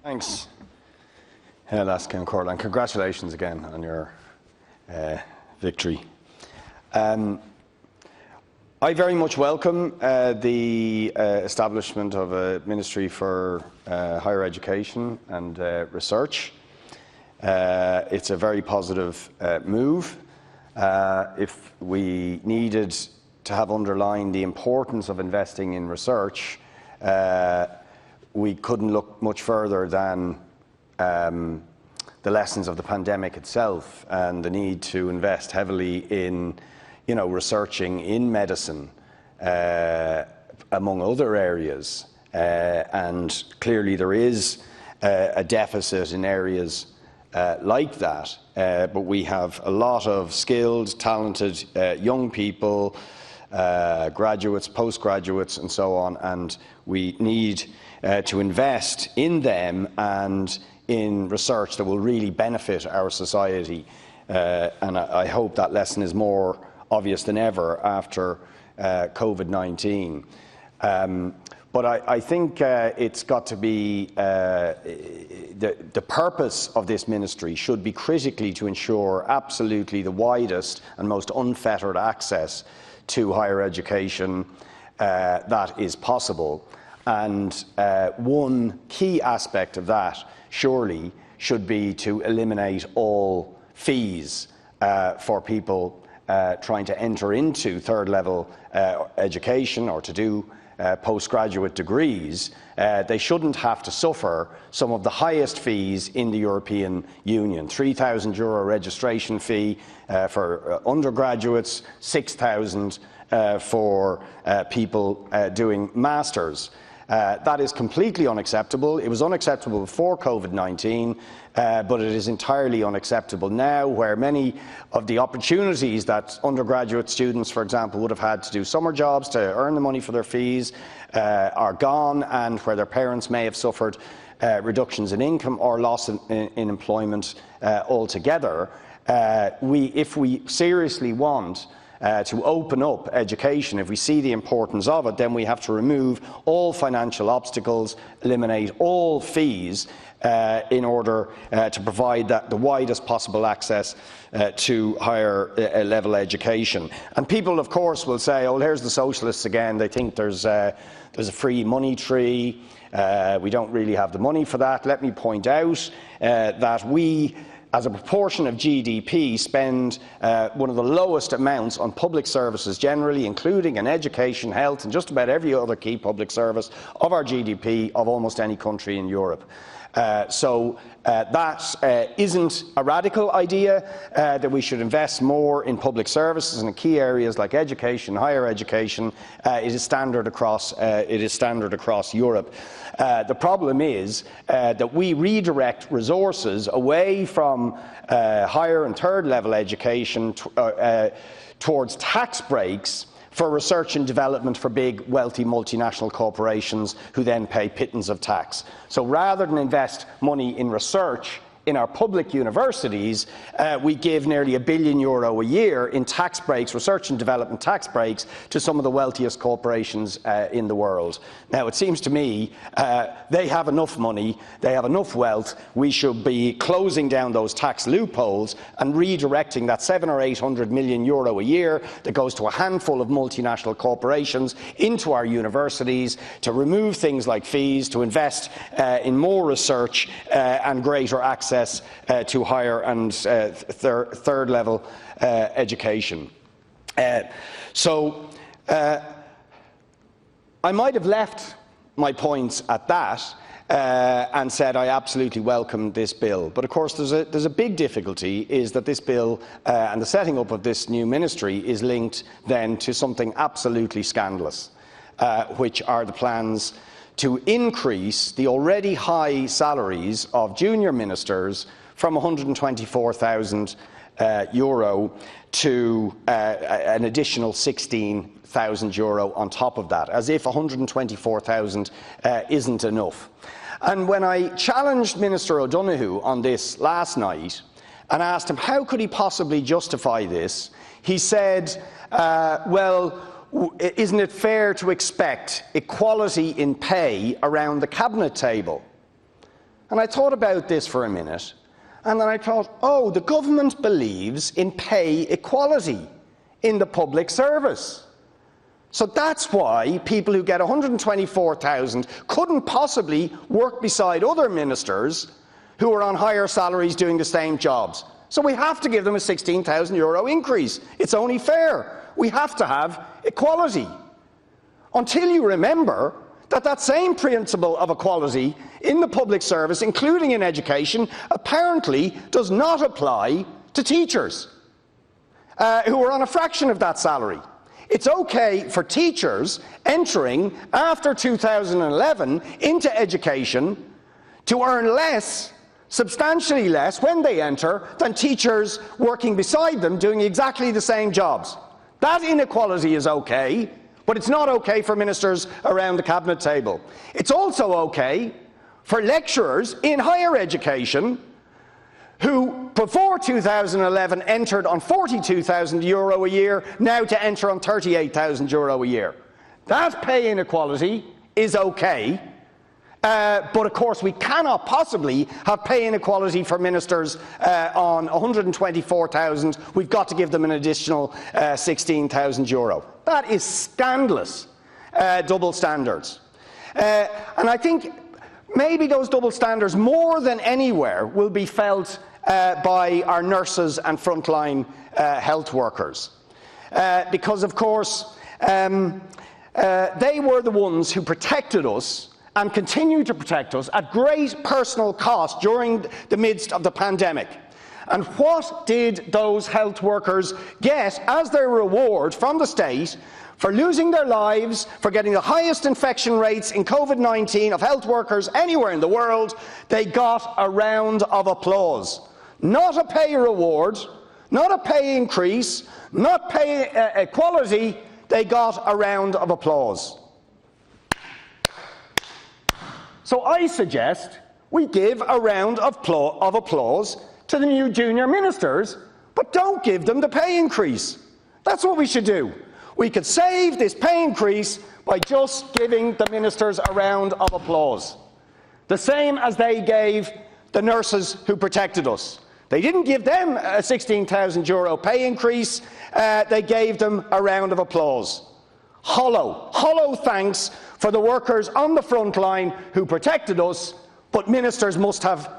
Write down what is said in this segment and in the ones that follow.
Thanks, Laskin Court, and congratulations again on your victory. I very much welcome the establishment of a Ministry for Higher Education and Research. It's a very positive move. If we needed to have underlined the importance of investing in research, we couldn't look much further than the lessons of the pandemic itself and the need to invest heavily in, researching in medicine, among other areas. And clearly there is a deficit in areas like that, but we have a lot of skilled, talented young people, graduates, postgraduates and so on, and we need to invest in them and in research that will really benefit our society. And I hope that lesson is more obvious than ever after COVID-19. But I think it's got to be, the purpose of this ministry should be critically to ensure absolutely the widest and most unfettered access to higher education that is possible. And one key aspect of that surely should be to eliminate all fees for people trying to enter into third level education or to do postgraduate degrees. They shouldn't have to suffer some of the highest fees in the European Union. €3,000 registration fee for undergraduates, 6,000 for people doing masters. That is completely unacceptable. It was unacceptable before COVID-19, but it is entirely unacceptable now, where many of the opportunities that undergraduate students, for example, would have had to do summer jobs to earn the money for their fees are gone, and where their parents may have suffered reductions in income or loss in employment altogether. If we seriously want to open up education, if we see the importance of it, then we have to remove all financial obstacles, eliminate all fees in order to provide the widest possible access to higher level education. And people, of course, will say, oh, here's the socialists again. They think there's a free money tree. We don't really have the money for that. Let me point out that we, as a proportion of GDP, spend one of the lowest amounts on public services generally, including in education, health and just about every other key public service of our GDP of almost any country in Europe. So that isn't a radical idea, that we should invest more in public services and in key areas like education, higher education. It is standard across Europe. The problem is that we redirect resources away from higher and third level education towards tax breaks for research and development for big, wealthy multinational corporations who then pay pittance of tax. So rather than invest money in research in our public universities, we give nearly €1 billion a year in tax breaks, research and development tax breaks, to some of the wealthiest corporations in the world. Now, it seems to me they have enough money, they have enough wealth. We should be closing down those tax loopholes and redirecting that €700 or €800 million a year that goes to a handful of multinational corporations into our universities to remove things like fees, to invest in more research and greater access to higher and third level education. So I might have left my points at that and said I absolutely welcome this bill. But of course there's a big difficulty, is that this bill and the setting up of this new ministry is linked then to something absolutely scandalous, which are the plans to increase the already high salaries of junior ministers from €124,000 to an additional €16,000 on top of that, as if €124,000 isn't enough. And when I challenged Minister O'Donoghue on this last night and asked him how could he possibly justify this, he said, well, isn't it fair to expect equality in pay around the cabinet table? And I thought about this for a minute, and then I thought, oh, the government believes in pay equality in the public service. So that's why people who get 124,000 couldn't possibly work beside other ministers who are on higher salaries doing the same jobs. So we have to give them a €16,000 increase. It's only fair. We have to have equality. Until you remember that that same principle of equality in the public service, including in education, apparently does not apply to teachers who are on a fraction of that salary. It's okay for teachers entering after 2011 into education to earn less, substantially less, when they enter than teachers working beside them doing exactly the same jobs. That inequality is okay, but it's not okay for ministers around the cabinet table. It's also okay for lecturers in higher education who before 2011 entered on €42,000 a year, now to enter on €38,000 a year. That pay inequality is okay, but of course we cannot possibly have pay inequality for ministers on 124,000. We've got to give them an additional €16,000. That is scandalous double standards. And I think maybe those double standards, more than anywhere, will be felt by our nurses and frontline health workers. Because, of course, they were the ones who protected us and continue to protect us at great personal cost during the midst of the pandemic. And what did those health workers get as their reward from the state for losing their lives, for getting the highest infection rates in COVID-19 of health workers anywhere in the world? They got a round of applause. Not a pay reward, not a pay increase, not pay equality. They got a round of applause. So I suggest we give a round of applause to the new junior ministers, but don't give them the pay increase. That's what we should do. We could save this pay increase by just giving the ministers a round of applause, the same as they gave the nurses who protected us. They didn't give them a €16,000 pay increase, they gave them a round of applause. Hollow thanks for the workers on the front line who protected us, but ministers must have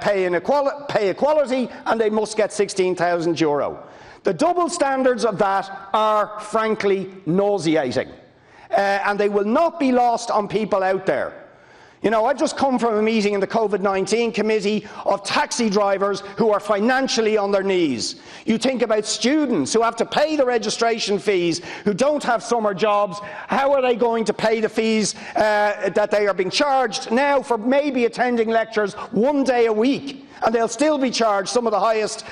pay equality and they must get €16,000. The double standards of that are frankly nauseating, and they will not be lost on people out there. You know, I've just come from a meeting in the COVID-19 committee of taxi drivers who are financially on their knees. You think about students who have to pay the registration fees, who don't have summer jobs. How are they going to pay the fees that they are being charged now for maybe attending lectures one day a week? And they'll still be charged some of the highest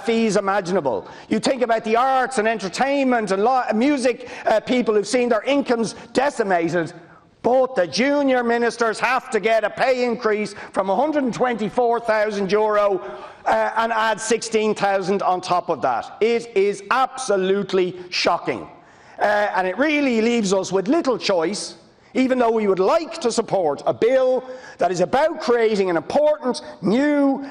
fees imaginable. You think about the arts and entertainment and music people who've seen their incomes decimated. Both the junior ministers have to get a pay increase from €124,000 and add €16,000 on top of that. It is absolutely shocking. And it really leaves us with little choice, even though we would like to support a bill that is about creating an important new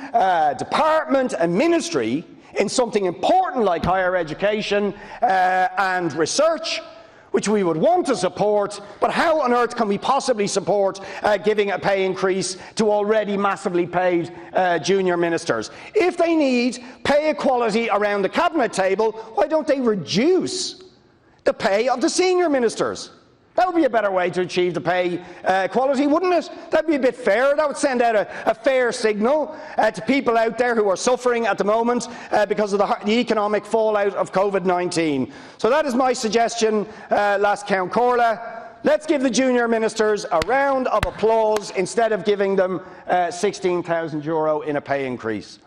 department and ministry in something important like higher education and research, which we would want to support. But how on earth can we possibly support giving a pay increase to already massively paid junior ministers? If they need pay equality around the cabinet table, why don't they reduce the pay of the senior ministers? That would be a better way to achieve the pay equality, wouldn't it? That would be a bit fair. That would send out a fair signal to people out there who are suffering at the moment because of the economic fallout of COVID-19. So that is my suggestion, Las Count Corla. Let's give the junior ministers a round of applause instead of giving them €16,000 in a pay increase.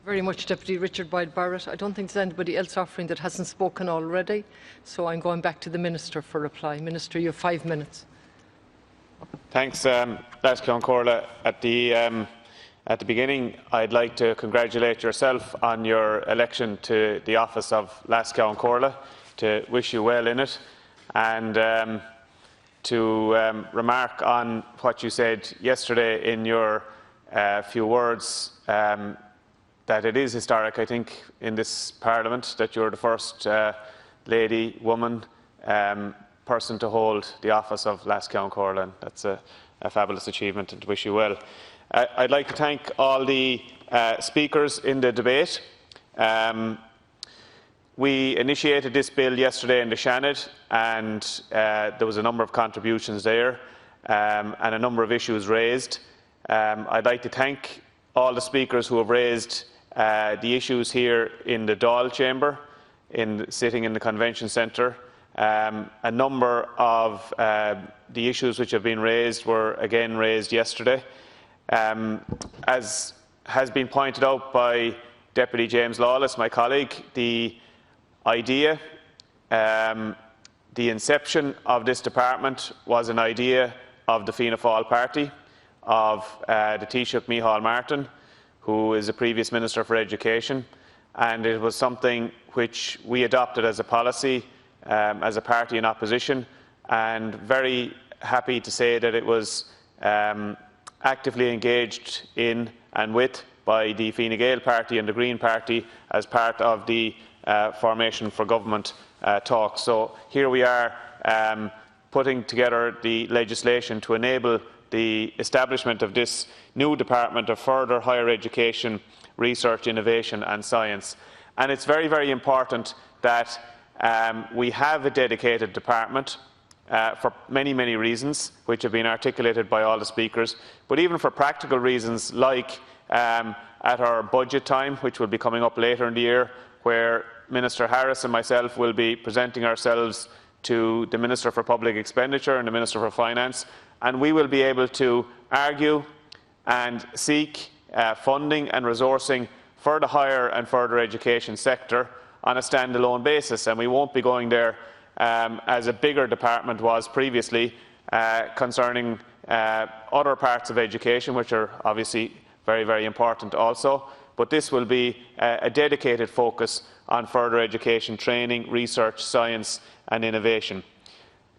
Very much, Deputy Richard Boyd Barrett. I don't think there's anybody else offering that hasn't spoken already, so I'm going back to the Minister for reply. Minister, you have 5 minutes. Thanks, Las Count Corla. At the beginning, I'd like to congratulate yourself on your election to the office of Las Count Corla, to wish you well in it, and to remark on what you said yesterday in your a few words that it is historic, I think, in this Parliament that you're the first lady, woman, person to hold the office of Last Ceann Comhairle, and that's a fabulous achievement, and to wish you well. I'd like to thank all the speakers in the debate. We initiated this bill yesterday in the Shannon, and there was a number of contributions there and a number of issues raised. I'd like to thank all the speakers who have raised the issues here in the Dáil chamber, sitting in the Convention Centre. A number of the issues which have been raised were again raised yesterday. As has been pointed out by Deputy James Lawless, my colleague, the idea, the inception of this department was an idea of the Fianna Fáil party, of the Taoiseach Micheál Martin, who is a previous Minister for Education, and it was something which we adopted as a policy as a party in opposition, and very happy to say that it was actively engaged in and with by the Fine Gael party and the Green party as part of the formation for government talks. So here we are putting together the legislation to enable the establishment of this new Department of Further Higher Education, Research, Innovation and Science. And it's very, very important that we have a dedicated department for many, many reasons, which have been articulated by all the speakers, but even for practical reasons like at our budget time, which will be coming up later in the year, where Minister Harris and myself will be presenting ourselves to the Minister for Public Expenditure and the Minister for Finance, and we will be able to argue and seek funding and resourcing for the higher and further education sector on a standalone basis, and we won't be going there as a bigger department was previously concerning other parts of education, which are obviously very, very important also. But this will be a dedicated focus on further education, training, research, science and innovation.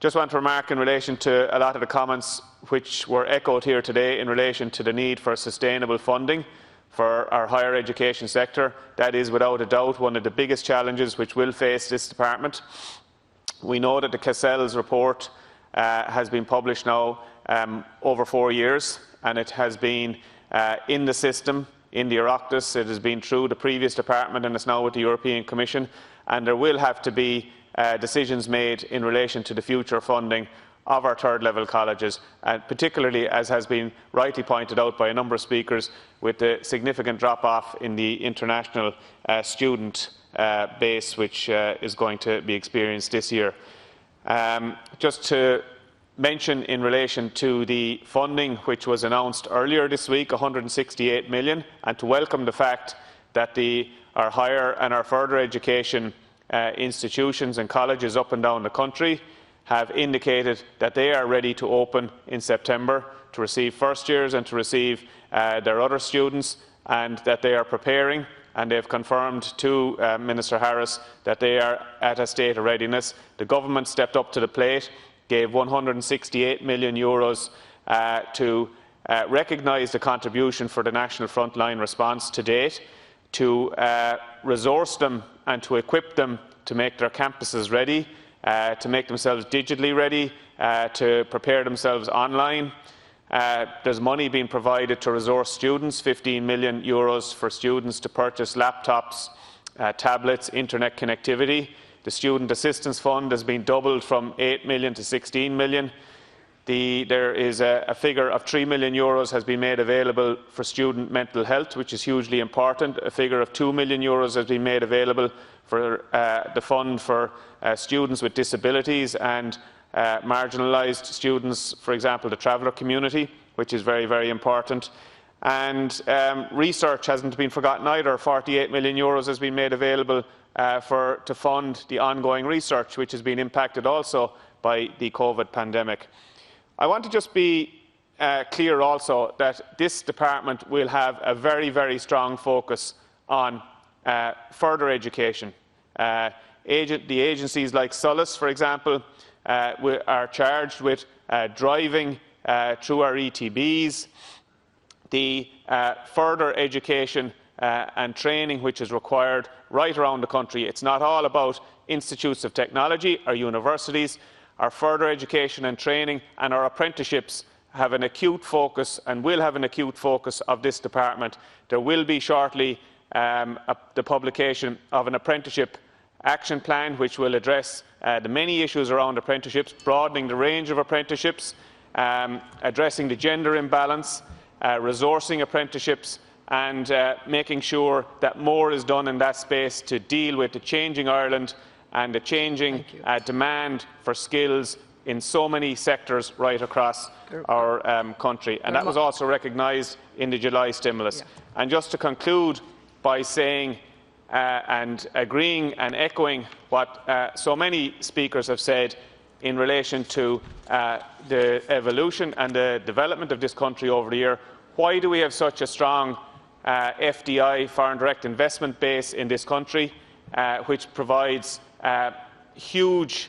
Just want to remark in relation to a lot of the comments which were echoed here today in relation to the need for sustainable funding for our higher education sector. That is without a doubt one of the biggest challenges which will face this department. We know that the Cassell's report has been published now over 4 years, and it has been in the system, in the Oireachtas. It has been through the previous department and it's now with the European Commission, and there will have to be decisions made in relation to the future funding of our third level colleges, and particularly, as has been rightly pointed out by a number of speakers, with the significant drop off in the international student base which is going to be experienced this year. Just to mention in relation to the funding which was announced earlier this week, 168 million, and to welcome the fact that our higher and our further education institutions and colleges up and down the country have indicated that they are ready to open in September to receive first years and to receive their other students, and that they are preparing, and they have confirmed to Minister Harris that they are at a state of readiness. The government stepped up to the plate, gave 168 million euros to recognise the contribution for the national frontline response to date, to resource them and to equip them to make their campuses ready, to make themselves digitally ready, to prepare themselves online. There's money being provided to resource students, 15 million euros for students to purchase laptops, tablets, internet connectivity. The Student Assistance Fund has been doubled from 8 million to 16 million. There is a figure of 3 million euros has been made available for student mental health, which is hugely important. A figure of 2 million euros has been made available for the fund for students with disabilities and marginalised students, for example, the traveller community, which is very, very important. And research hasn't been forgotten either. 48 million euros has been made available to fund the ongoing research, which has been impacted also by the COVID pandemic. I want to just be clear also that this department will have a very, very strong focus on further education. The agencies like Solace, for example, are charged with driving through our ETBs the further education and training which is required right around the country. It's not all about institutes of technology or universities. Our further education and training and our apprenticeships have an acute focus and will have an acute focus of this department. There will be shortly the publication of an apprenticeship action plan which will address the many issues around apprenticeships, broadening the range of apprenticeships, addressing the gender imbalance, resourcing apprenticeships, and making sure that more is done in that space to deal with the changing Ireland and the changing demand for skills in so many sectors right across our country. And that was also recognised in the July stimulus. And just to conclude by saying and agreeing and echoing what so many speakers have said in relation to the evolution and the development of this country over the year, why do we have such a strong FDI, foreign direct investment base in this country, which provides huge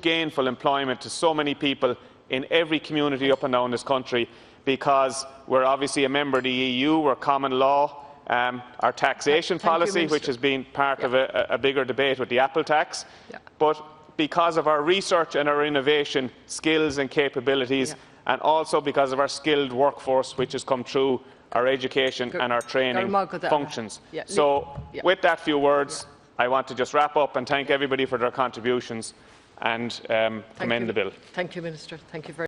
gainful employment to so many people in every community up and down this country? Because we're obviously a member of the EU, we're common law, our taxation policy, which has been part of a bigger debate with the Apple tax, but because of our research and our innovation skills and capabilities, and also because of our skilled workforce which has come through our education and our training functions. So with that few words, I want to just wrap up and thank everybody for their contributions and commend the bill. Thank you, Minister. Thank you very much.